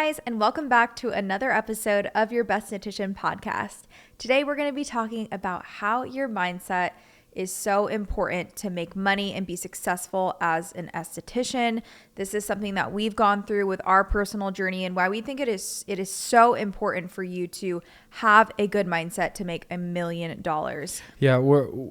guys, and welcome back to another episode of your Besthetician podcast. Today, we're going to be talking about how your mindset is so important to make money and be successful as an esthetician. This is something that we've gone through with our personal journey and why we think it is so important for you to have a good mindset to make $1 million. Yeah,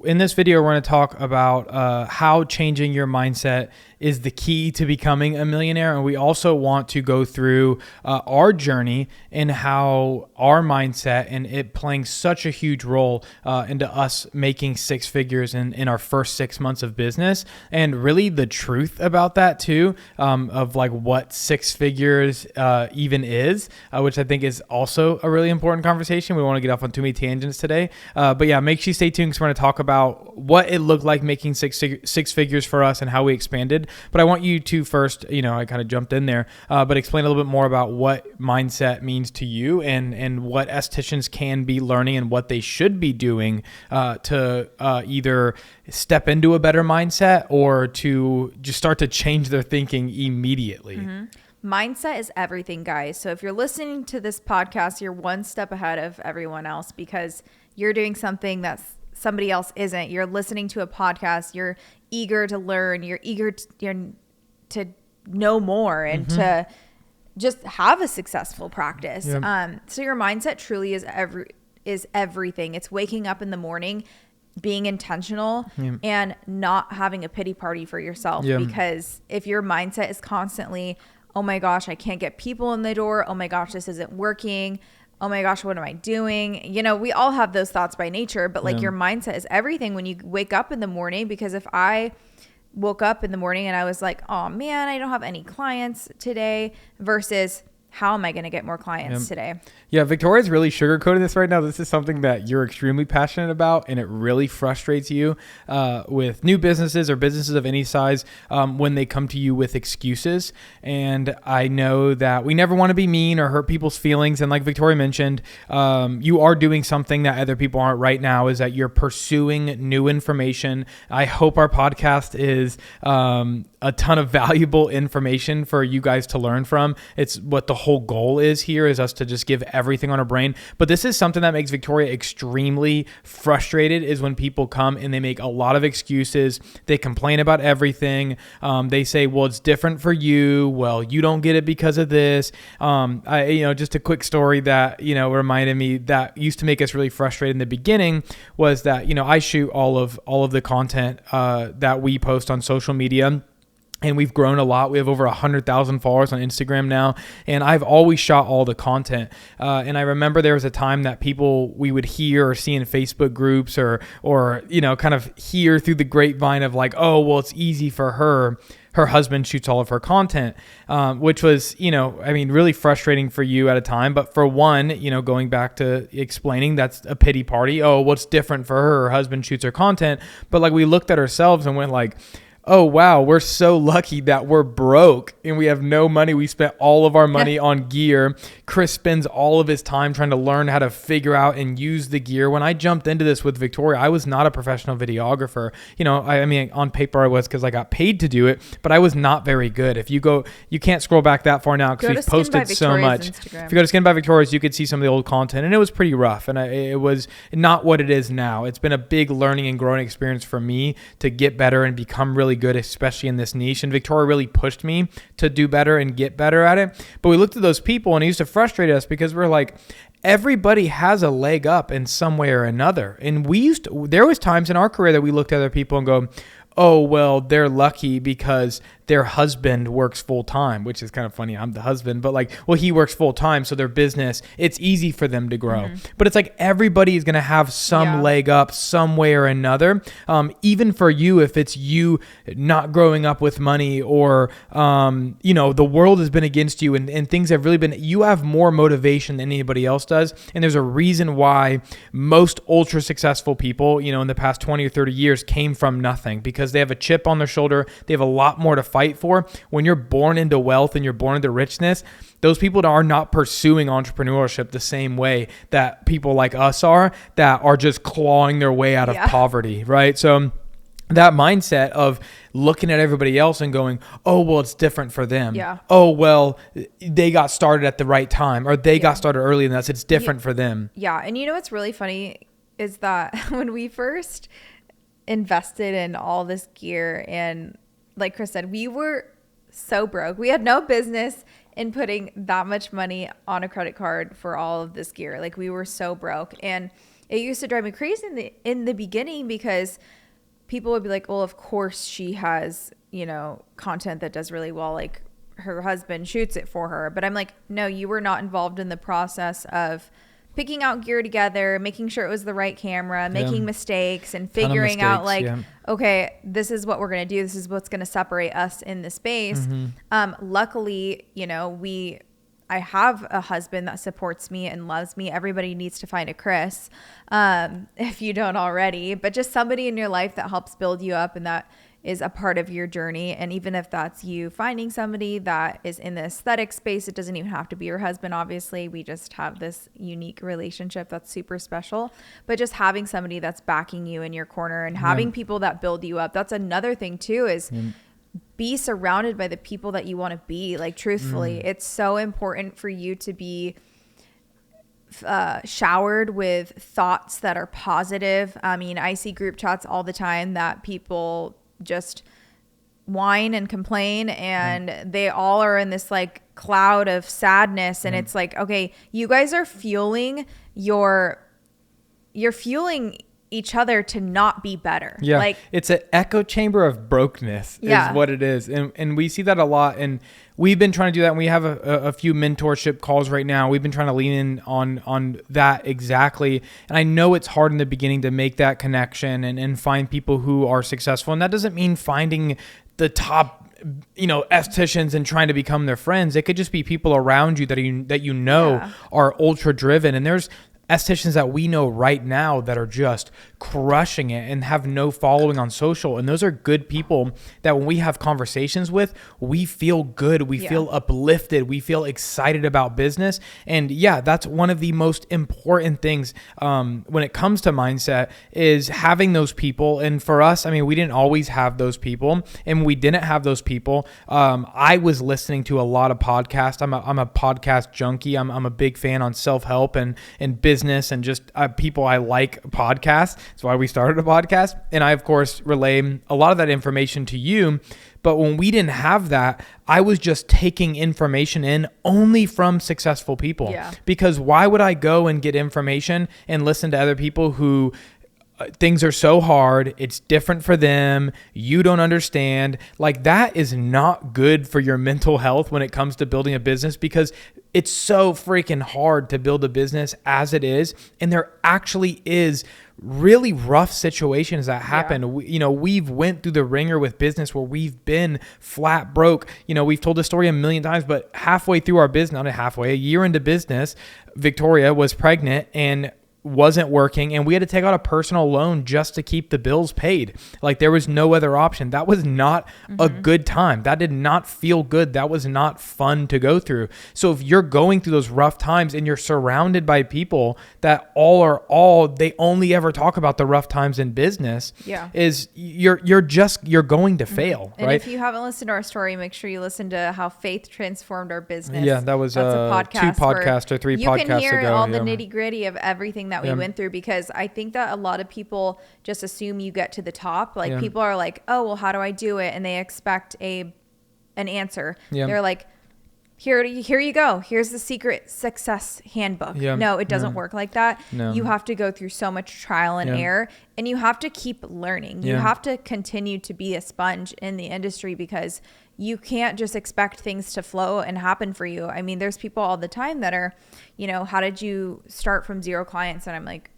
in this video, we're going to talk about how changing your mindset is the key to becoming a millionaire. And we also want to go through our journey and how our mindset and it playing such a huge role into us making six figures in our first 6 months of business. And really the truth about that too, of like what six figures even is, which I think is also a really important conversation. We won't want to get off on too many tangents today. But yeah, make sure you stay tuned because we're going to talk about what it looked like making six figures for us and how we expanded. But I want you to first, I kind of jumped in there, but explain a little bit more about what mindset means to you and what estheticians can be learning and what they should be doing to either step into a better mindset or to just start to change their thinking immediately. Mm-hmm. Mindset is everything, guys. So if you're listening to this podcast, you're one step ahead of everyone else because you're doing something that's somebody else isn't. You're listening to a podcast. You're eager to learn. You're eager to know more and to just have a successful practice. Yep. So your mindset truly is everything. It's waking up in the morning, being intentional and not having a pity party for yourself. Because if your mindset is constantly, oh my gosh, I can't get people in the door. Oh my gosh, this isn't working. Oh my gosh, what am I doing? We all have those thoughts by nature, but like your mindset is everything when you wake up in the morning. Because if I woke up in the morning and I was like, oh man, I don't have any clients today versus how am I going to get more clients today? Yeah, Victoria's really sugarcoating this right now. This is something that you're extremely passionate about, and it really frustrates you with new businesses or businesses of any size when they come to you with excuses. And I know that we never want to be mean or hurt people's feelings. And like Victoria mentioned, you are doing something that other people aren't right now, is that you're pursuing new information. I hope our podcast is a ton of valuable information for you guys to learn from. It's what the whole goal is here, is us to just give everything on our brain. But this is something that makes Victoria extremely frustrated, is when people come and they make a lot of excuses. They complain about everything. They say, well, it's different for you. Well, you don't get it because of this. Just a quick story that, reminded me that used to make us really frustrated in the beginning was that, I shoot all of the content that we post on social media. And we've grown a lot. We have over 100,000 followers on Instagram now. And I've always shot all the content. And I remember there was a time that people we would hear or see in Facebook groups or kind of hear through the grapevine of like, oh, well, it's easy for her. Her husband shoots all of her content, which was, really frustrating for you at a time. But for one, going back to explaining, that's a pity party. Oh, what's different for her? Her husband shoots her content. But like we looked at ourselves and went like, oh, wow, we're so lucky that we're broke and we have no money. We spent all of our money on gear. Chris spends all of his time trying to learn how to figure out and use the gear. When I jumped into this with Victoria, I was not a professional videographer. On paper I was because I got paid to do it, but I was not very good. If you go, you can't scroll back that far now because we've posted so much. Instagram. If you go to Skin by Victoria's, you could see some of the old content and it was pretty rough. And it was not what it is now. It's been a big learning and growing experience for me to get better and become really good, especially in this niche. And Victoria really pushed me to do better and get better at it. But we looked at those people and it used to frustrate us because we're like, everybody has a leg up in some way or another. And there was times in our career that we looked at other people and go, oh, well, they're lucky because their husband works full time, which is kind of funny. I'm the husband, but like, well, he works full time. So their business, it's easy for them to grow. But it's like everybody is going to have some leg up some way or another. Even for you, if it's you not growing up with money or, the world has been against you and things have really been, you have more motivation than anybody else does. And there's a reason why most ultra successful people, in the past 20 or 30 years came from nothing because they have a chip on their shoulder. They have a lot more to fight for. When you're born into wealth and you're born into richness, those people are not pursuing entrepreneurship the same way that people like us are that are just clawing their way out of poverty, right? So that mindset of looking at everybody else and going, oh, well, it's different for them. Yeah. Oh, well, they got started at the right time, or they got started early than us. It's different for them. Yeah. And you know what's really funny is that when we first invested in all this gear, and like Chris said, we were so broke. We had no business in putting that much money on a credit card for all of this gear. Like, we were so broke. And it used to drive me crazy in the beginning, because people would be like, well, of course she has, you know, content that does really well. Like, her husband shoots it for her. But I'm like, no, you were not involved in the process of picking out gear together, making sure it was the right camera, making mistakes, and figuring out like, okay, this is what we're going to do. This is what's going to separate us in the space. Luckily, you know, I have a husband that supports me and loves me. Everybody needs to find a Chris, if you don't already, but just somebody in your life that helps build you up and that is a part of your journey. And even if that's you finding somebody that is in the aesthetic space, it doesn't even have to be your husband. Obviously, we just have this unique relationship that's super special, but just having somebody that's backing you in your corner and having people that build you up. That's another thing too, is be surrounded by the people that you want to be. Like, truthfully, it's so important for you to be showered with thoughts that are positive. I mean, I see group chats all the time that people just whine and complain, and they all are in this like cloud of sadness. And it's like, okay, you guys are fueling you're fueling each other to not be better. Yeah. Like, it's an echo chamber of brokenness is what it is. And we see that a lot. And we've been trying to do that. And we have a few mentorship calls right now. We've been trying to lean in on that exactly. And I know it's hard in the beginning to make that connection and find people who are successful. And that doesn't mean finding the top, you know, estheticians and trying to become their friends. It could just be people around you that you know are ultra driven. And there's estheticians that we know right now that are just crushing it and have no following on social. And those are good people that when we have conversations with, we feel good. We feel uplifted. We feel excited about business. And yeah, that's one of the most important things when it comes to mindset, is having those people. And for us, I mean, we didn't always have those people, and we didn't have those people. I was listening to a lot of podcasts. I'm a podcast junkie. I'm a big fan on self-help and business and just people I like podcasts. That's why we started a podcast. And I, of course, relay a lot of that information to you. But when we didn't have that, I was just taking information in only from successful people. Because why would I go and get information and listen to other people who things are so hard, it's different for them, you don't understand? Like, that is not good for your mental health when it comes to building a business, because it's so freaking hard to build a business as it is. And there actually is really rough situations that happen. We've went through the ringer with business where we've been flat broke. You know, we've told this story a million times, but halfway through our business, a year into business, Victoria was pregnant and wasn't working, and we had to take out a personal loan just to keep the bills paid. Like, there was no other option. That was not a good time. That did not feel good. That was not fun to go through. So if you're going through those rough times and you're surrounded by people that they only ever talk about the rough times in business, is you're going to fail. And right? If you haven't listened to our story, make sure you listen to how faith transformed our business. Yeah, that was a podcast, 2 podcasts or 3 podcasts ago. You can hear all the nitty gritty of everything that we went through, because I think that a lot of people just assume you get to the top. Like, people are like, oh, well, how do I do it? And they expect an answer. They're like, here you go. Here's the secret success handbook. No, it doesn't work like that. No. You have to go through so much trial and error, and you have to keep learning. You have to continue to be a sponge in the industry, because you can't just expect things to flow and happen for you. I mean, there's people all the time that are, you know, how did you start from 0 clients? And I'm like,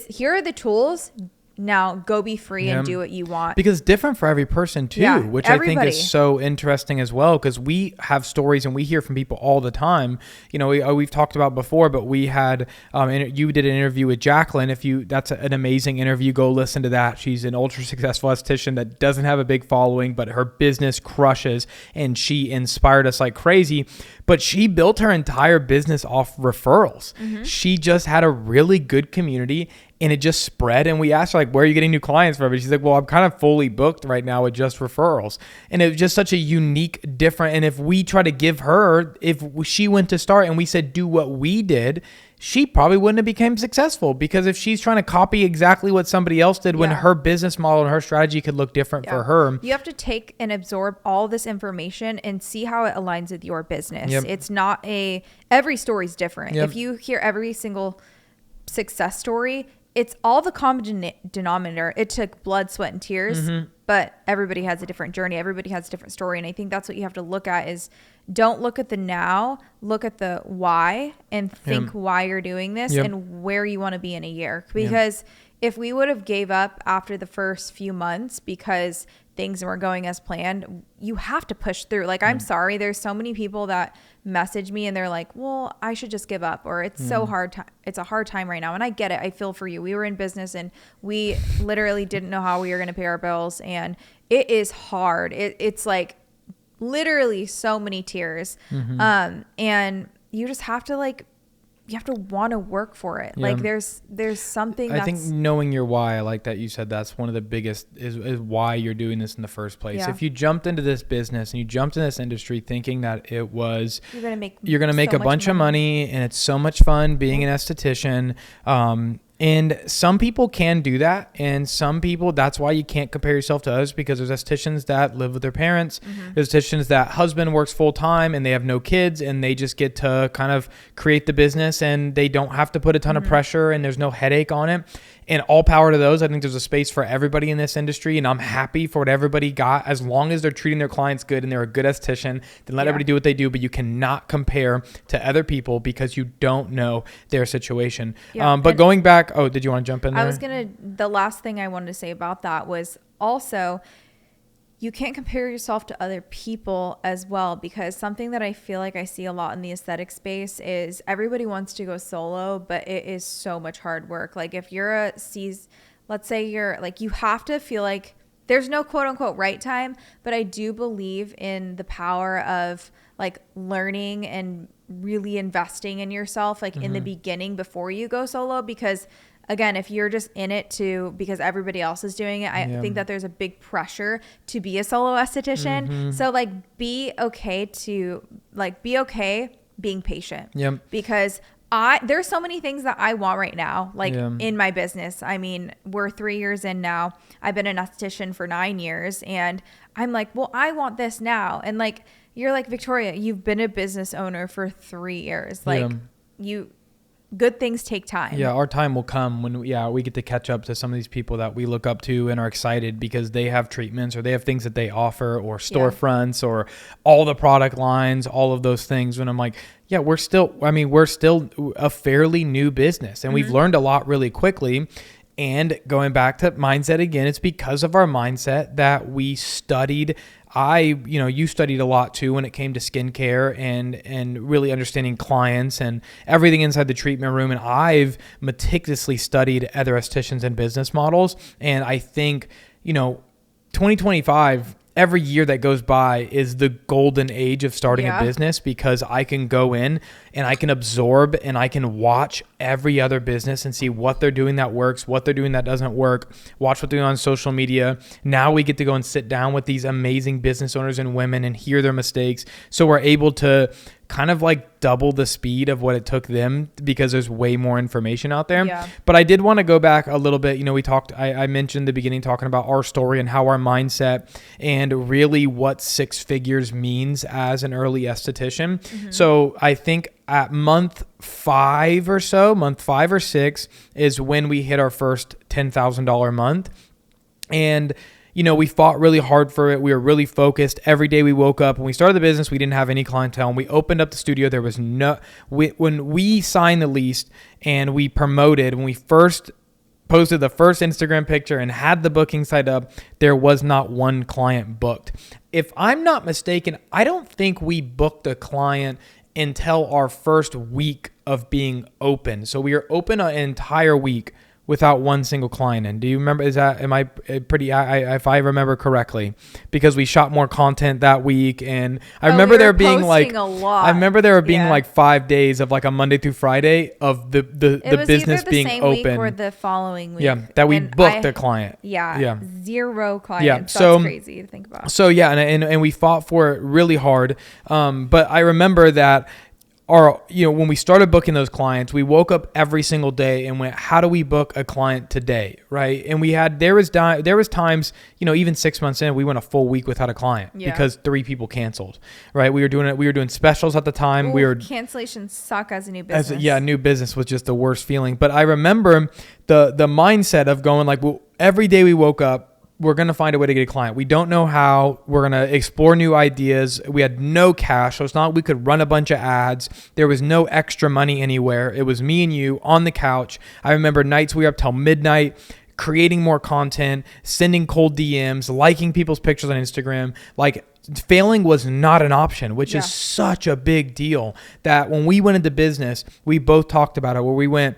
here are the tools. Now go be free and do what you want. Because it's different for every person too, which everybody. I think is so interesting as well, because we have stories and we hear from people all the time. You know, we've talked about before, but we had, you did an interview with Jacqueline. That's an amazing interview. Go listen to that. She's an ultra successful esthetician that doesn't have a big following, but her business crushes, and she inspired us like crazy. But she built her entire business off referrals. She just had a really good community, And it just spread. And we asked her, like, where are you getting new clients from? And she's like, well, I'm kind of fully booked right now with just referrals. And it was just such a unique, different. And if we try to give her, if she went to start and we said, do what we did, she probably wouldn't have become successful, because if she's trying to copy exactly what somebody else did when her business model and her strategy could look different for her. You have to take and absorb all this information and see how it aligns with your business. It's not every story is different. If you hear every single success story, it's all the common denominator. It took blood, sweat, and tears, but everybody has a different journey. Everybody has a different story. And I think that's what you have to look at is don't look at the now, look at the why and think why you're doing this and where you want to be in a year. Because if we would have gave up after the first few months because things weren't going as planned, you have to push through. Like, I'm sorry. There's so many people that message me and they're like, well, I should just give up, or it's so hard. It's a hard time right now. And I get it. I feel for you. We were in business and we literally didn't know how we were going to pay our bills. And it is hard. It's like literally so many tears. And you just have to you have to want to work for it. Like there's something I think knowing your why, I like that you said that's one of the biggest is why you're doing this in the first place. If you jumped into this business and you jumped in this industry thinking that it was you're going to make a bunch of money and it's so much fun being an esthetician, and some people can do that, and some people, that's why you can't compare yourself to others, because there's estheticians that live with their parents. There's estheticians that husband works full time and they have no kids and they just get to kind of create the business and they don't have to put a ton of pressure and there's no headache on it. And all power to those. I think there's a space for everybody in this industry, and I'm happy for what everybody got, as long as they're treating their clients good and they're a good esthetician. Then let everybody do what they do, but you cannot compare to other people because you don't know their situation. But going back, did you want to jump in there? The last thing I wanted to say about that was also, you can't compare yourself to other people as well, because something that I feel like I see a lot in the aesthetic space is everybody wants to go solo, but it is so much hard work. Like if you're let's say you're like, you have to feel like there's no quote unquote right time, but I do believe in the power of like learning and really investing in yourself, like in the beginning before you go solo, because again, if you're just in it because everybody else is doing it, I think that there's a big pressure to be a solo esthetician. So be okay being patient. Because there's so many things that I want right now, in my business. I mean, we're 3 years in now. I've been an esthetician for 9 years, and I'm like, well, I want this now. And you're like, Victoria, you've been a business owner for 3 years. Good things take time. Yeah, our time will come when we get to catch up to some of these people that we look up to and are excited because they have treatments or they have things that they offer, or storefronts or all the product lines, all of those things. When I'm like, we're still a fairly new business, and we've learned a lot really quickly. And going back to mindset again, it's because of our mindset that we studied. You studied a lot too when it came to skincare and really understanding clients and everything inside the treatment room. And I've meticulously studied other estheticians and business models. And I think, 2025, every year that goes by is the golden age of starting a business, because I can go in and I can absorb and I can watch every other business and see what they're doing that works, what they're doing that doesn't work, watch what they're doing on social media. Now we get to go and sit down with these amazing business owners and women and hear their mistakes. So we're able to kind of double the speed of what it took them, because there's way more information out there. But I did want to go back a little bit. I mentioned in the beginning talking about our story and how our mindset and really what 6 figures means as an early esthetician. So I think at month 5 or 6 is when we hit our first $10,000 month. And we fought really hard for it. We were really focused. Every day we woke up. When we started the business, we didn't have any clientele. When we opened up the studio, there was when we signed the lease and we promoted, when we first posted the first Instagram picture and had the booking site up, there was not one client booked. If I'm not mistaken, I don't think we booked a client until our first week of being open. So we were open an entire week without one single client in. Do you remember? Am I pretty, if I remember correctly, because we shot more content that week. And I remember there being like, I remember there being like 5 days of like a Monday through Friday of the business being open. Week or the following week. Yeah. That we booked a client. Yeah. 0 clients. Yeah. That's crazy to think about. So yeah. And we fought for it really hard. But I remember that when we started booking those clients, we woke up every single day and went, how do we book a client today? Right. And there was times, even 6 months in, we went a full week without a client because 3 people canceled. Right. We were doing specials at the time. Cancellations suck as a new business. New business was just the worst feeling. But I remember the mindset of going like, well, every day we woke up, we're going to find a way to get a client. We don't know how. We're going to explore new ideas. We had no cash. So it's not like we could run a bunch of ads. There was no extra money anywhere. It was me and you on the couch. I remember nights we were up till midnight, creating more content, sending cold DMs, liking people's pictures on Instagram. Like, failing was not an option, which is such a big deal that when we went into business, we both talked about it where we went,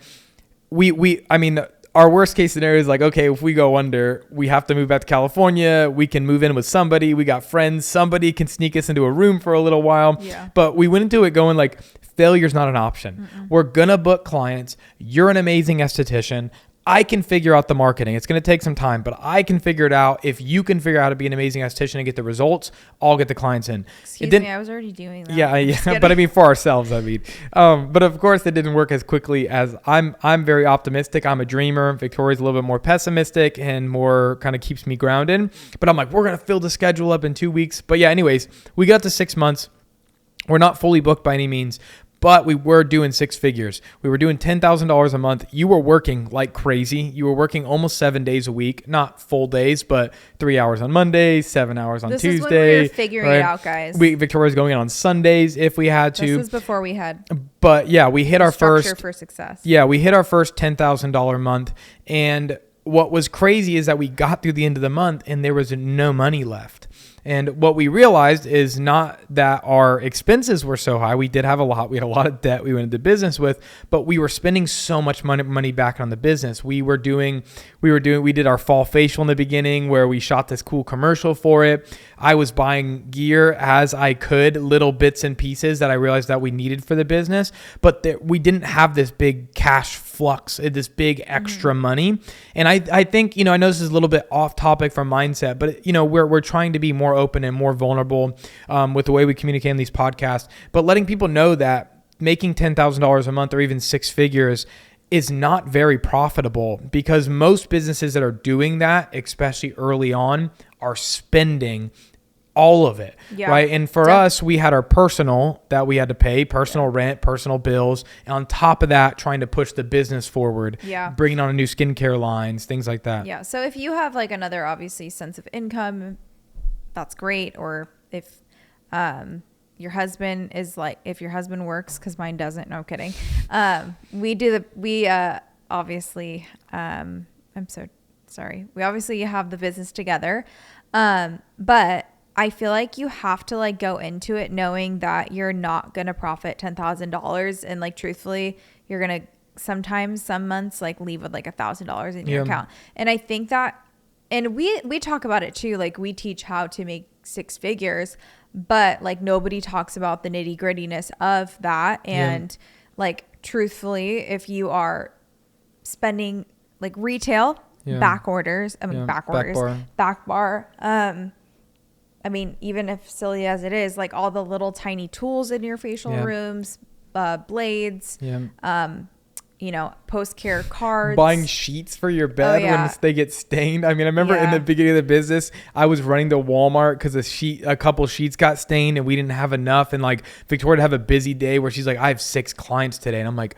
our worst case scenario is like, okay, if we go under, we have to move back to California. We can move in with somebody. We got friends. Somebody can sneak us into a room for a little while. Yeah. But we went into it going like, failure's not an option. Mm-mm. We're going to book clients. You're an amazing esthetician. I can figure out the marketing. It's going to take some time, but I can figure it out. If you can figure out how to be an amazing esthetician and get the results, I'll get the clients in. Excuse me, I was already doing that. Yeah. But I mean, for ourselves, but of course it didn't work as quickly as I'm very optimistic. I'm a dreamer. Victoria's a little bit more pessimistic and more kind of keeps me grounded. But I'm like, we're going to fill the schedule up in 2 weeks. But yeah, anyways, we got to 6 months. We're not fully booked by any means, but we were doing 6 figures. We were doing $10,000 a month. You were working like crazy. You were working almost 7 days a week, not full days, but 3 hours on Monday, 7 hours on Tuesday. This is when we were figuring it out, guys. Victoria's going in on Sundays if we had to. This was before we had. But yeah, we hit our first structure for success. Yeah, we hit our first $10,000 month, and what was crazy is that we got through the end of the month and there was no money left. And what we realized is not that our expenses were so high. We did have a lot. We had a lot of debt we went into business with, but we were spending so much money back on the business. We did our fall facial in the beginning where we shot this cool commercial for it. I was buying gear as I could, little bits and pieces that I realized that we needed for the business, but we didn't have this big cash flux, this big extra money. And I think, I know this is a little bit off topic from mindset, but we're trying to be more open and more vulnerable with the way we communicate in these podcasts, but letting people know that making $10,000 a month or even 6 figures is not very profitable, because most businesses that are doing that, especially early on, are spending all of it, right? And for us, we had our personal that we had to pay, personal rent, personal bills. And on top of that, trying to push the business forward, bringing on a new skincare lines, things like that. Yeah. So if you have like another, obviously, sense of income, that's great. Or if your husband is like, if your husband works, because mine doesn't. No, I'm kidding. Obviously, I'm so sorry. We obviously have the business together. But I feel like you have to like go into it knowing that you're not going to profit $10,000. And like, truthfully, you're going to sometimes some months like leave with like $1,000 in your account. And I think that, and we talk about it too. Like, we teach how to make 6 figures, but like nobody talks about the nitty grittiness of that. And like, truthfully, if you are spending like retail, back bar. I mean, even if silly as it is, like all the little tiny tools in your facial rooms, blades, post-care cards. Buying sheets for your bed when they get stained. I mean, I remember in the beginning of the business, I was running to Walmart because a couple sheets got stained and we didn't have enough. And like, Victoria would have a busy day where she's like, I have 6 clients today. And I'm like,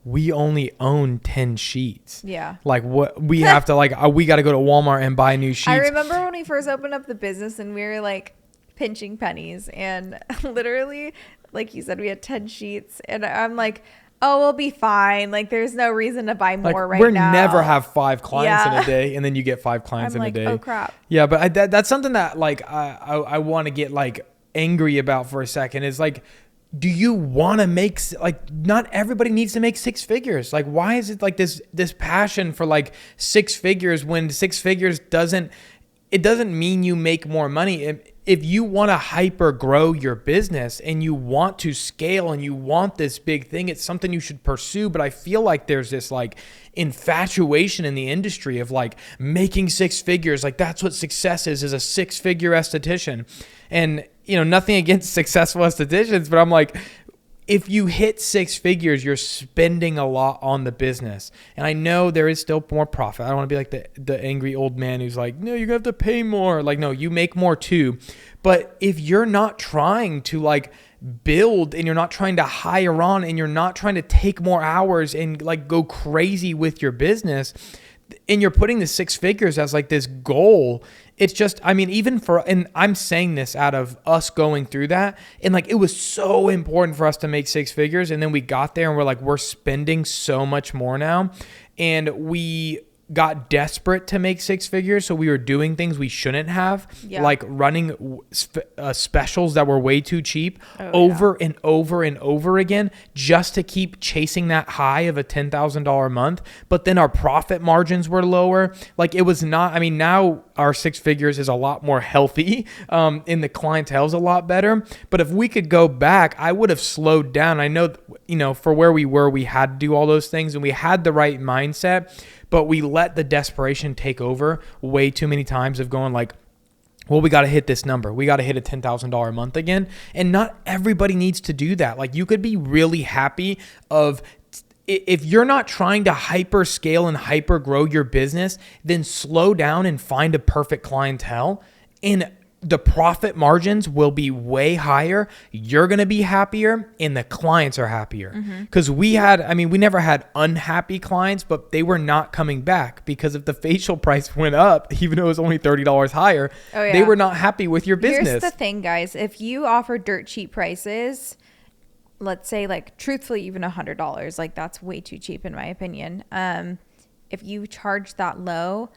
we only own 10 sheets. Yeah. Like, what we have to we got to go to Walmart and buy new sheets. I remember when we first opened up the business and we were like pinching pennies, and literally, like you said, we had 10 sheets, and I'm like, oh, we'll be fine. Like, there's no reason to buy more now. We never have 5 clients in a day, and then you get 5 clients in a day. Oh crap. Yeah. But that's something that like, I want to get like angry about for a second, is like, do you want to make, like, not everybody needs to make 6 figures. Like, why is it like this passion for like 6 figures when 6 figures doesn't mean you make more money? If you want to hyper grow your business and you want to scale and you want this big thing, it's something you should pursue. But I feel like there's this like infatuation in the industry of like making 6 figures. Like that's what success is a 6-figure esthetician. And, you know, nothing against successful estheticians, but I'm like, if you hit 6 figures, you're spending a lot on the business. And I know there is still more profit. I don't want to be like the angry old man who's like, no, you're going to have to pay more. Like, no, you make more too. But if you're not trying to like build and you're not trying to hire on and you're not trying to take more hours and like go crazy with your business, and you're putting the 6 figures as like this goal, it's just, I mean, even for, and I'm saying this out of us going through that, and like, it was so important for us to make 6 figures. And then we got there and we're like, we're spending so much more now. And we got desperate to make 6 figures. So we were doing things we shouldn't have, like running specials that were way too cheap over and over and over again, just to keep chasing that high of a $10,000 a month. But then our profit margins were lower. Like it was not, I mean, now our 6 figures is a lot more healthy, and the clientele is a lot better. But if we could go back, I would have slowed down. I know, you know, for where we were, we had to do all those things and we had the right mindset. But we let the desperation take over way too many times of going like, well, we got to hit this number. We got to hit a $10,000 a month again. And not everybody needs to do that. Like you could be really happy if you're not trying to hyper scale and hyper grow your business, then slow down and find a perfect clientele, and the profit margins will be way higher. You're going to be happier and the clients are happier. Because we never had unhappy clients, but they were not coming back because if the facial price went up, even though it was only $30 higher, they were not happy with your business. Here's the thing, guys. If you offer dirt cheap prices, let's say like truthfully, even $100, like that's way too cheap in my opinion. If you charge that low,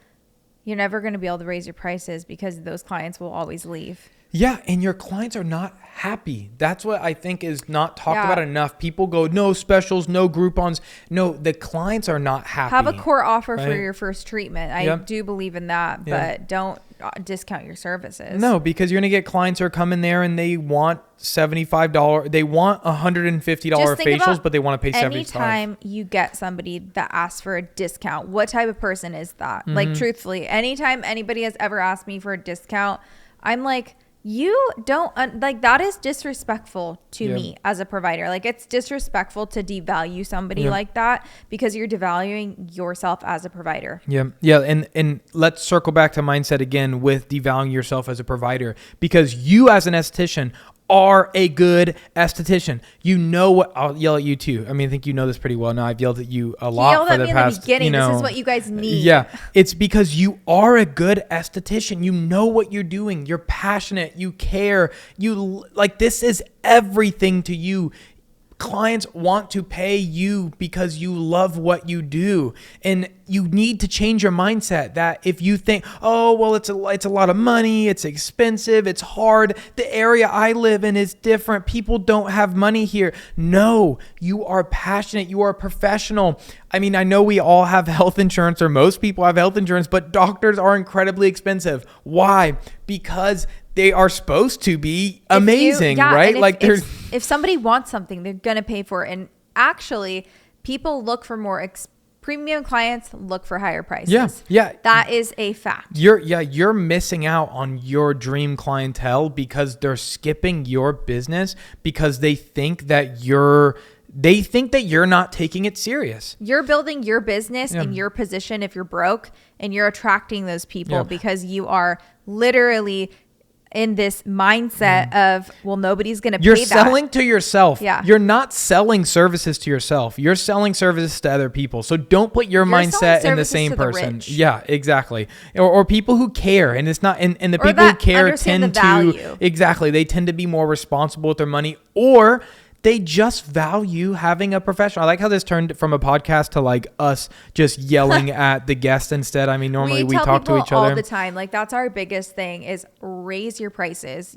you're never going to be able to raise your prices because those clients will always leave. Yeah. And your clients are not happy. That's what I think is not talked about enough. People go, no specials, no Groupons. No, the clients are not happy. Have a core offer for your first treatment. I do believe in that, but don't discount your services. No, because you're going to get clients who are coming there and they want $75. They want $150 facials, but they want to pay $75. Anytime you get somebody that asks for a discount, what type of person is that? Like truthfully, anytime anybody has ever asked me for a discount, I'm like, you don't like that is disrespectful to me as a provider. Like it's disrespectful to devalue somebody like that because you're devaluing yourself as a provider. Yeah. And let's circle back to mindset again with devaluing yourself as a provider, because you as an esthetician are a good esthetician. You know what? I'll yell at you too. I mean, I think you know this pretty well now. I've yelled at you a lot for the past. In the beginning. This is what you guys need. Yeah, it's because you are a good esthetician. You know what you're doing. You're passionate. You care. You like this is everything to you. Clients want to pay you because you love what you do, and you need to change your mindset that if you think, oh, well, it's a lot of money, it's expensive, it's hard, the area I live in is different, people don't have money here. No, you are passionate, you are a professional. I mean, I know we all have health insurance, or most people have health insurance, but doctors are incredibly expensive. Why? Because they are supposed to be amazing, right? Like if somebody wants something, they're going to pay for it. And actually, people look for more premium clients, look for higher prices. Yeah. That is a fact. You're missing out on your dream clientele because they're skipping your business because they think that you're not taking it serious. You're building your business in your position if you're broke, and you're attracting those people because you are literally in this mindset of, well, nobody's going to pay that. You're selling to yourself. Yeah. You're not selling services to yourself. You're selling services to other people. So don't put your mindset in the same person. Yeah, exactly. Or people who care. And it's not, and the people who care tend to, exactly. They tend to be more responsible with their money, or they just value having a professional. I like how this turned from a podcast to like us just yelling at the guest instead. I mean, normally we talk to each other all the time. Like that's our biggest thing is raise your prices.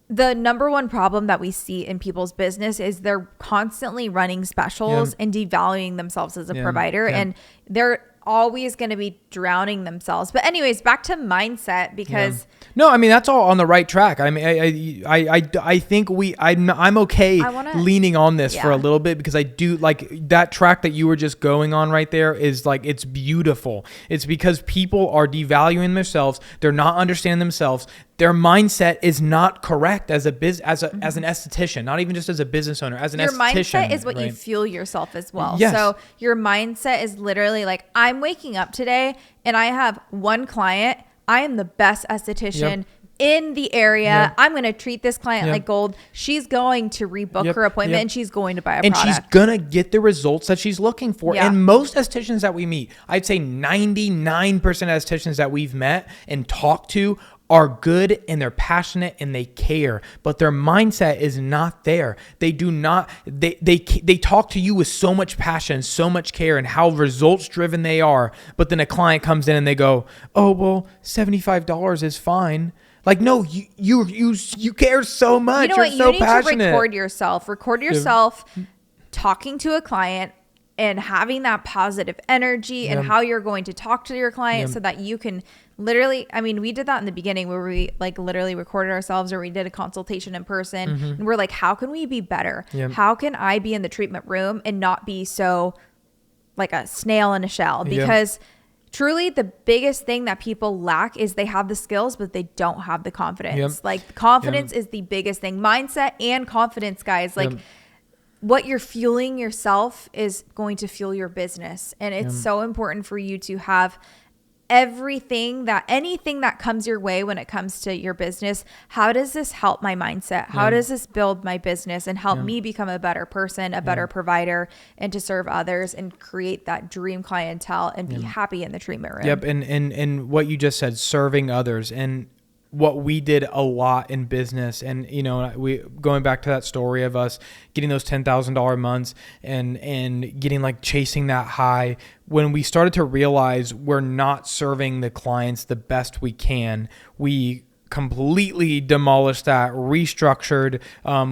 the number one problem that we see in people's business is they're constantly running specials and devaluing themselves as a provider, and they're always going to be drowning themselves. But anyways, back to mindset, because no, I mean, that's all on the right track. I mean, I think I'm okay leaning on this for a little bit, because I do like that track that you were just going on right there is like, it's beautiful. It's because people are devaluing themselves. They're not understanding themselves. Their mindset is not correct as an esthetician, not even just as a business owner, as an esthetician. Your mindset is what you fuel yourself as well. Yes. So your mindset is literally like, I'm waking up today and I have one client. I am the best esthetician in the area. I'm going to treat this client like gold. She's going to rebook her appointment and she's going to buy a product. And she's going to get the results that she's looking for. And most estheticians that we meet, I'd say 99% of estheticians that we've met and talked to are good and they're passionate and they care, but their mindset is not there. They do not, they talk to you with so much passion, so much care, and how results driven they are. But then a client comes in and they go, oh, well, $75 is fine. Like, no, you care so much. You know what? You need to record yourself talking to a client and having that positive energy and how you're going to talk to your client so that you can literally, I mean, we did that in the beginning where we like literally recorded ourselves, or we did a consultation in person and we're like, how can we be better? How can I be in the treatment room and not be so like a snail in a shell? Because truly the biggest thing that people lack is they have the skills, but they don't have the confidence. Like confidence is the biggest thing. Mindset and confidence, guys. Like what you're fueling yourself is going to fuel your business. And it's so important for you to have anything that comes your way when it comes to your business. How does this help my mindset? How does this build my business and help me become a better person, a better provider, and to serve others and create that dream clientele and be happy in the treatment room? And what you just said, serving others, and what we did a lot in business, and you know, we going back to that story of us getting those $10,000 months and getting like chasing that high. When we started to realize we're not serving the clients the best we can, we completely demolished that, restructured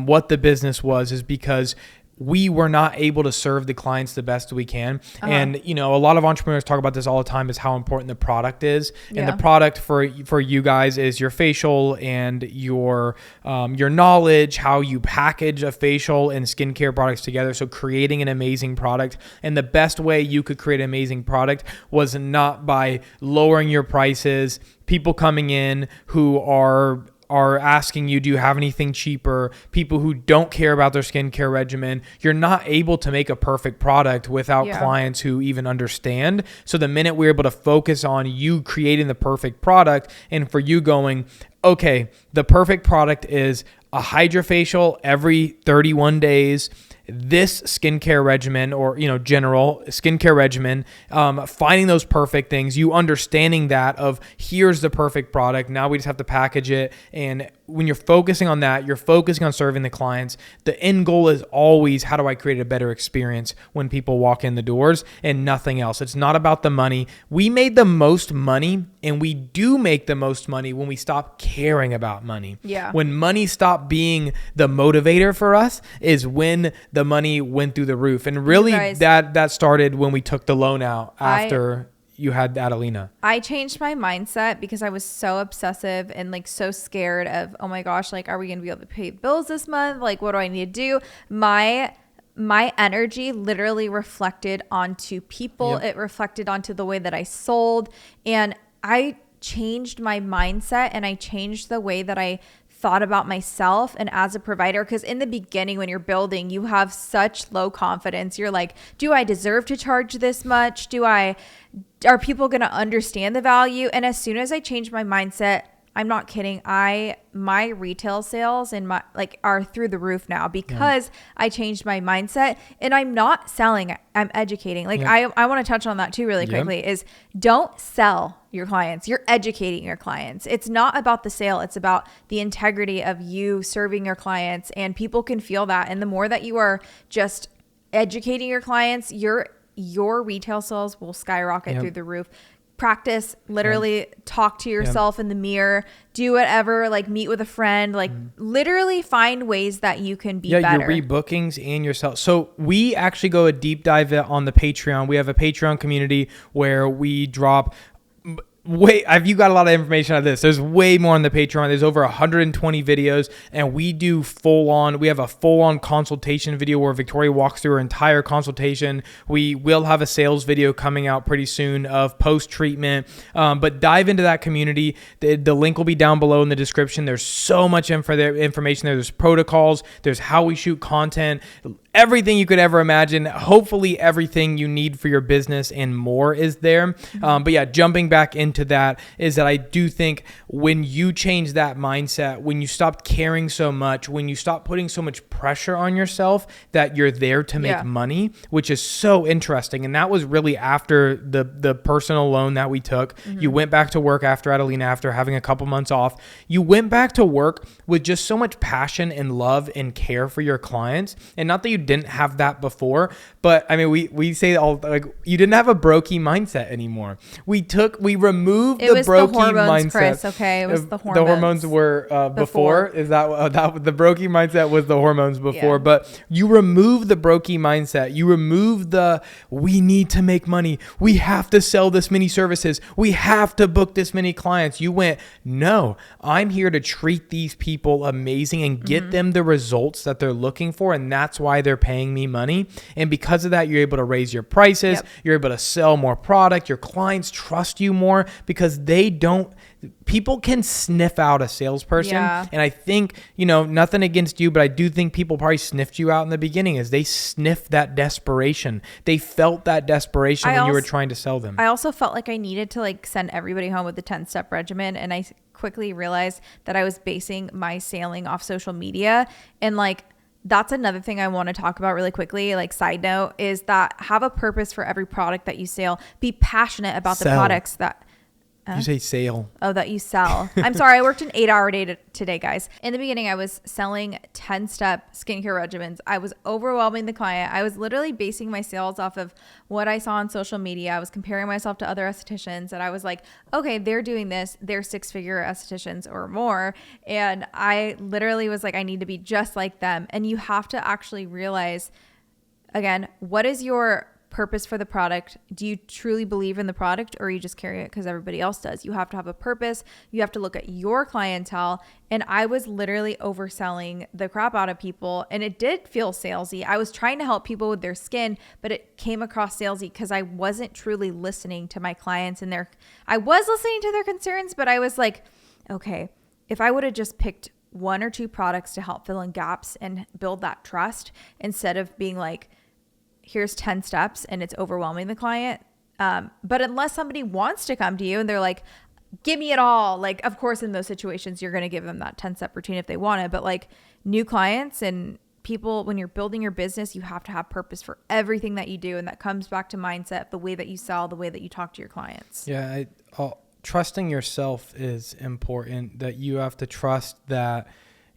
what the business was, is because we were not able to serve the clients the best we can. And, you know, a lot of entrepreneurs talk about this all the time, is how important the product is. And the product for you guys is your facial and your knowledge, how you package a facial and skincare products together. So creating an amazing product. And the best way you could create an amazing product was not by lowering your prices, people coming in who are asking you, do you have anything cheaper? People who don't care about their skincare regimen. You're not able to make a perfect product without clients who even understand. So the minute we're able to focus on you creating the perfect product, and for you going, okay, the perfect product is a hydrofacial every 31 days, this skincare regimen, or, you know, general skincare regimen, finding those perfect things, you understanding that of here's the perfect product. Now we just have to package it. And when you're focusing on that, you're focusing on serving the clients. The end goal is always, how do I create a better experience when people walk in the doors, and nothing else. It's not about the money. We made the most money, and we do make the most money when we stop caring about money. When money stopped being the motivator for us is when the money went through the roof. And really that started when we took the loan out after you had Adelina. I changed my mindset because I was so obsessive and like so scared of, oh my gosh, like, are we going to be able to pay bills this month? Like, what do I need to do? My energy literally reflected onto people. It reflected onto the way that I sold. And I changed my mindset, and I changed the way that I thought about myself and as a provider. Because in the beginning, when you're building, you have such low confidence. You're like, do I deserve to charge this much? Are people going to understand the value? And as soon as I changed my mindset, I'm not kidding, my retail sales and my are through the roof now, because I changed my mindset. And I'm not selling, I'm educating. I want to touch on that too really quickly, is don't sell your clients. You're educating your clients. It's not about the sale. It's about the integrity of you serving your clients, and people can feel that. And the more that you are just educating your clients, your retail sales will skyrocket through the roof. practice, literally talk to yourself in the mirror, do whatever, like meet with a friend, like literally find ways that you can be better. Your rebookings and yourself. So we actually go a deep dive on the Patreon. We have a Patreon community where we drop you got a lot of information on this. There's way more on the Patreon. There's over 120 videos, and we have a full-on consultation video where Victoria walks through her entire consultation. We will have a sales video coming out pretty soon of post-treatment, but dive into that community. The link will be down below in the description. There's so much information there. There's protocols. There's how we shoot content. Everything you could ever imagine. Hopefully everything you need for your business and more is there. But yeah, jumping back into that is that I do think when you change that mindset, when you stop caring so much, when you stop putting so much pressure on yourself that you're there to make money, which is so interesting. And that was really after the personal loan that we took. You went back to work after Adelina, after having a couple months off. You went back to work with just so much passion and love and care for your clients. And not that you didn't have that before, but I mean, we say all like you didn't have a brokey mindset anymore. We removed the brokey mindset. Chris, okay, it was the hormones. The hormones were before. Is that the brokey mindset was the hormones before? But you remove the brokey mindset. You remove the we need to make money. We have to sell this many services. We have to book this many clients. You went, no, I'm here to treat these people amazing and get them the results that they're looking for, and that's why they're paying me money. And because of that, you're able to raise your prices. You're able to sell more product. Your clients trust you more because people can sniff out a salesperson. And I think, nothing against you, but I do think people probably sniffed you out in the beginning as they sniffed that desperation. They felt that desperation when you were trying to sell them. I also felt like I needed to send everybody home with the 10-step regimen. And I quickly realized that I was basing my selling off social media. And that's another thing I want to talk about really quickly. Side note is that have a purpose for every product that you sell. Be passionate about the products that you say sale. Oh, that you sell. I'm sorry. I worked an 8-hour day today, guys. In the beginning, I was selling 10-step skincare regimens. I was overwhelming the client. I was literally basing my sales off of what I saw on social media. I was comparing myself to other estheticians, and I was like, okay, they're doing this. They're 6-figure estheticians or more. And I literally was like, I need to be just like them. And you have to actually realize, again, what is your purpose for the product? Do you truly believe in the product, or you just carry it because everybody else does? You have to have a purpose. You have to look at your clientele. And I was literally overselling the crap out of people, and it did feel salesy. I was trying to help people with their skin, but it came across salesy because I wasn't truly listening to my clients and I was listening to their concerns, but I was like, okay, if I would have just picked 1 or 2 products to help fill in gaps and build that trust, instead of being like, here's 10 steps and it's overwhelming the client. But unless somebody wants to come to you and they're like, give me it all. Of course, in those situations, you're going to give them that 10-step routine if they want it. But new clients and people, when you're building your business, you have to have purpose for everything that you do. And that comes back to mindset, the way that you sell, the way that you talk to your clients. Yeah. Trusting yourself is important, that you have to trust that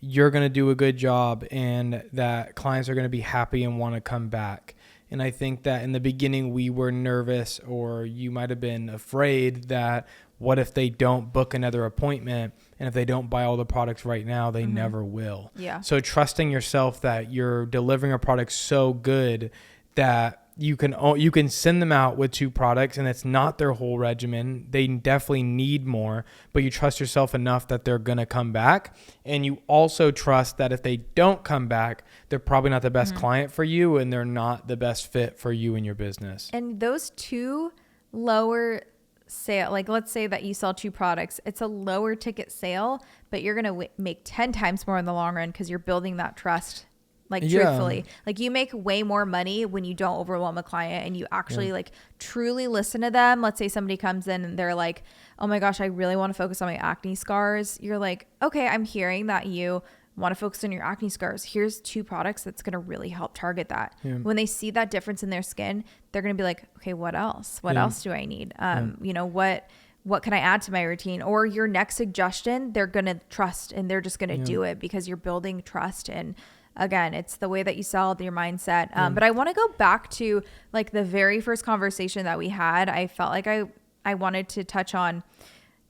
you're going to do a good job and that clients are going to be happy and want to come back. And I think that in the beginning we were nervous, or you might have been afraid that what if they don't book another appointment, and if they don't buy all the products right now, they never will. Yeah. So trusting yourself that you're delivering a product so good that you can send them out with 2 products and it's not their whole regimen. They definitely need more, but you trust yourself enough that they're going to come back. And you also trust that if they don't come back, they're probably not the best client for you, and they're not the best fit for you and your business. And those 2 lower sale, let's say that you sell 2 products, it's a lower ticket sale, but you're going to make 10 times more in the long run because you're building that trust. Truthfully, you make way more money when you don't overwhelm a client and you actually truly listen to them. Let's say somebody comes in and they're like, oh my gosh, I really want to focus on my acne scars. You're like, okay, I'm hearing that you want to focus on your acne scars. Here's 2 products that's going to really help target that. Yeah. When they see that difference in their skin, they're going to be like, okay, what else? What else do I need? What can I add to my routine? Or your next suggestion, they're going to trust and they're just going to do it because you're building trust. And again, it's the way that you sell, your mindset. But I want to go back to the very first conversation that we had. I felt like I I wanted to touch on,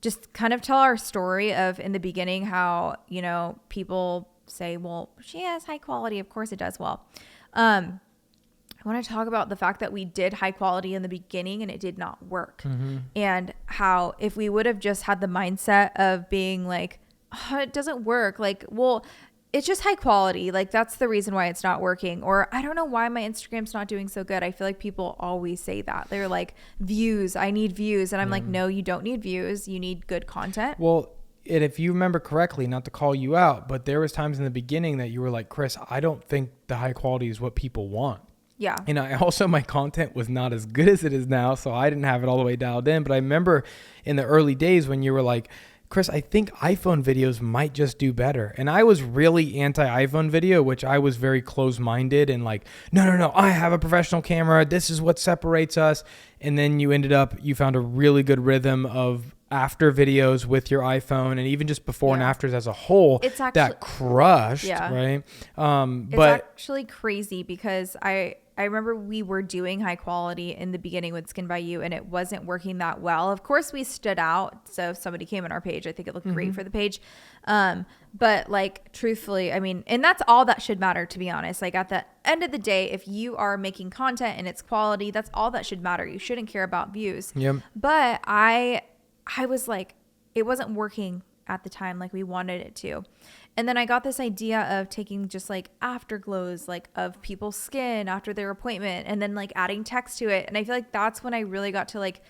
just kind of tell our story of in the beginning how, you know, people say, well, she has high quality. Of course it does. Well, I want to talk about the fact that we did high quality in the beginning and it did not work. And how if we would have just had the mindset of being like, oh, it doesn't work. Like, well, it's just high quality. Like, that's the reason why it's not working. Or I don't know why my Instagram's not doing so good. I feel like people always say that. They're like, views, I need views. And I'm like, no, you don't need views. You need good content. Well, and if you remember correctly, not to call you out, but there was times in the beginning that you were like, Chris, I don't think the high quality is what people want. Yeah. And I also, my content was not as good as it is now. So I didn't have it all the way dialed in. But I remember in the early days when you were like, Chris, I think iPhone videos might just do better. And I was really anti-iPhone video, which I was very close-minded and like, no, I have a professional camera. This is what separates us. And then you found a really good rhythm of after videos with your iPhone and even just before and afters as a whole. It's actually, that crushed, right? It's actually crazy because I remember we were doing high quality in the beginning with Skin by You and it wasn't working that well. Of course we stood out. So if somebody came on our page, I think it looked great for the page. But like truthfully, I mean, and that's all that should matter, to be honest. Like at the end of the day, if you are making content and it's quality, that's all that should matter. You shouldn't care about views. But I was like, it wasn't working at the time like we wanted it to. And then I got this idea of taking just like afterglows, like of people's skin after their appointment and then like adding text to it. And I feel like that's when I really got to like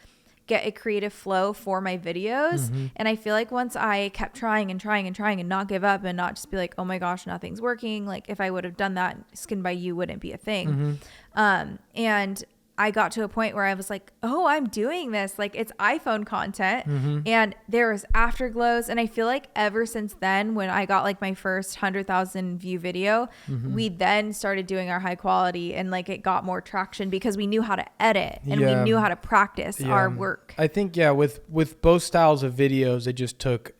get a creative flow for my videos. And I feel like once I kept trying and not give up and not just be like, oh my gosh, nothing's working. Like if I would have done that, Skin by You wouldn't be a thing. And I got to a point where I was like, oh, I'm doing this. Like it's iPhone content and there's afterglows. And I feel like ever since then, when I got like my first 100,000 view video, we then started doing our high quality and like it got more traction because we knew how to edit and we knew how to practice our work. I think, with both styles of videos, it just took,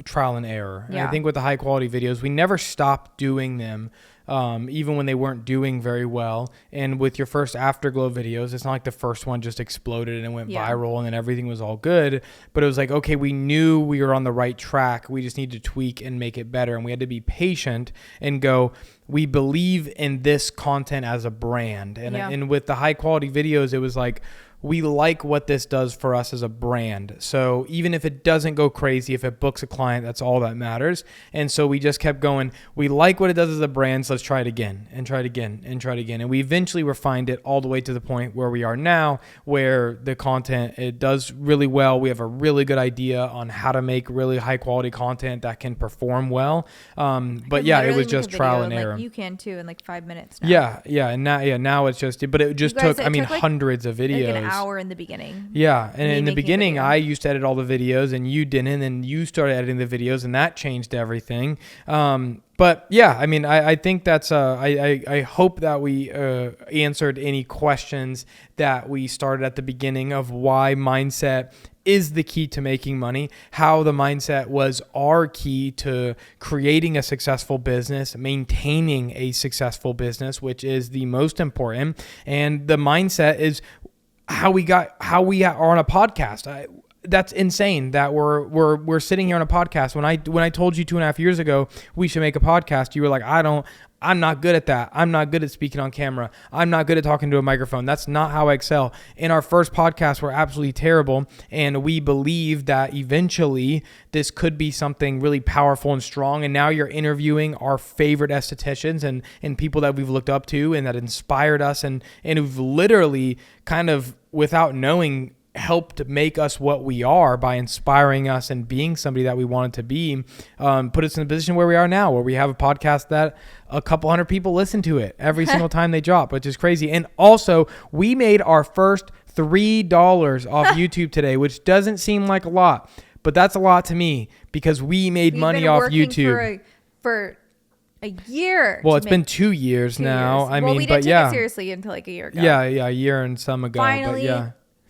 trial and error. And I think with the high quality videos, we never stopped doing them. Even when they weren't doing very well. And with your first afterglow videos, it's not like the first one just exploded and went viral and then everything was all good. But it was like, okay, we knew we were on the right track. We just need to tweak and make it better. And we had to be patient and go, we believe in this content as a brand. And with the high quality videos, it was like, we like what this does for us as a brand. So even if it doesn't go crazy, if it books a client, that's all that matters. And so we just kept going. We like what it does as a brand, so let's try it again and try it again and try it again. And we eventually refined it all the way to the point where we are now, where the content, it does really well. We have a really good idea on how to make really high quality content that can perform well. But it was just trial and error. Like you can too in like 5 minutes now. And now it's just, but it just took like hundreds of videos. Like an hour in the beginning. And in the beginning I used to edit all the videos and you didn't, and you started editing the videos and that changed everything. But I mean, I think that's I hope that we answered any questions that we started at the beginning of why mindset is the key to making money, how the mindset was our key to creating a successful business, maintaining a successful business, which is the most important. And the mindset is how we are on a podcast. That's insane that we're sitting here on a podcast. When I told you 2.5 years ago we should make a podcast, you were like, I'm not good at that. I'm not good at speaking on camera. I'm not good at talking to a microphone. That's not how I excel. In our first podcast, we're absolutely terrible. And we believe that eventually this could be something really powerful and strong. And now you're interviewing our favorite estheticians and people that we've looked up to and that inspired us and who've literally kind of, without knowing, helped make us what we are by inspiring us and being somebody that we wanted to be, put us in a position where we are now, where we have a podcast that a couple hundred people listen to it every single time they drop, which is crazy. And also we made our first $3 off YouTube today, which doesn't seem like a lot, but that's a lot to me because we made money off YouTube for a year. Well, it's been 2 years now. I mean, we didn't take it seriously until like a year ago. A year and some ago. Finally,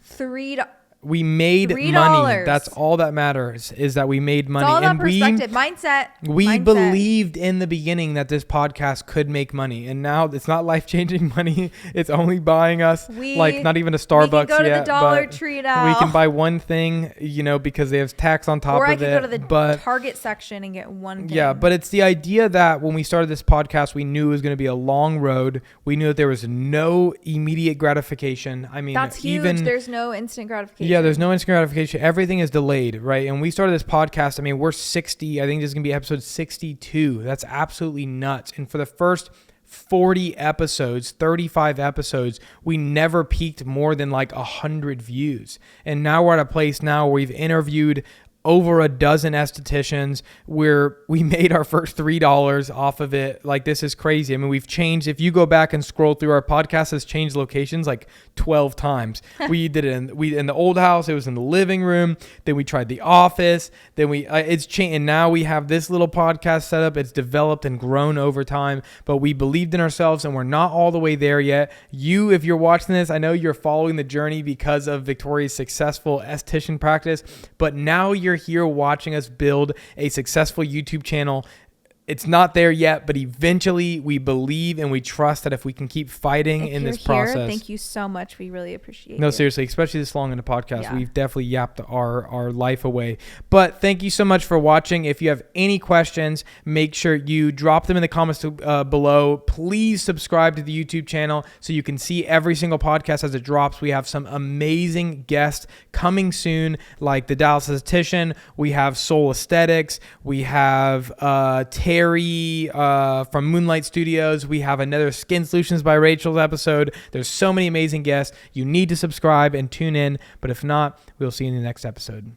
$3. We made $3. money. That's all that matters, is that we made money. It's all about perspective. Mindset. We believed in the beginning that this podcast could make money. And now it's not life-changing money. It's only buying us like not even a Starbucks yet. We can go to the Dollar Tree now. We can buy one thing, you know, because they have tax on top of it. Or I can go to the Target section and get one thing. Yeah, but it's the idea that when we started this podcast, we knew it was going to be a long road. We knew that there was no immediate gratification. I mean, that's huge. There's no instant gratification. Yeah, there's no instant gratification. Everything is delayed, right? And we started this podcast. I mean, we're 60. I think this is going to be episode 62. That's absolutely nuts. And for the first 40 episodes, 35 episodes, we never peaked more than like 100 views. And now we're at a place now where we've interviewed over a dozen estheticians where we made our first $3 off of it. Like, this is crazy. I mean, we've changed. If you go back and scroll through, our podcast has changed locations like 12 times. We did it in the old house. It was in the living room. Then we tried the office. Then it's changed. And now we have this little podcast set up. It's developed and grown over time, but we believed in ourselves and we're not all the way there yet. You, if you're watching this, I know you're following the journey because of Victoria's successful esthetician practice, but now you're here watching us build a successful YouTube channel. It's not there yet, but eventually we believe and we trust that if we can keep fighting in this process. Thank you so much. We really appreciate it. No, seriously, especially this long in the podcast. Yeah. We've definitely yapped our life away. But thank you so much for watching. If you have any questions, make sure you drop them in the comments below. Please subscribe to the YouTube channel so you can see every single podcast as it drops. We have some amazing guests coming soon, like the Dallas Esthetician. We have Soul Aesthetics. We have Terry from Moonlight Studios. We have another Skin Solutions by Rachel's episode. There's so many amazing guests. You need to subscribe and tune in. But if not, we'll see you in the next episode.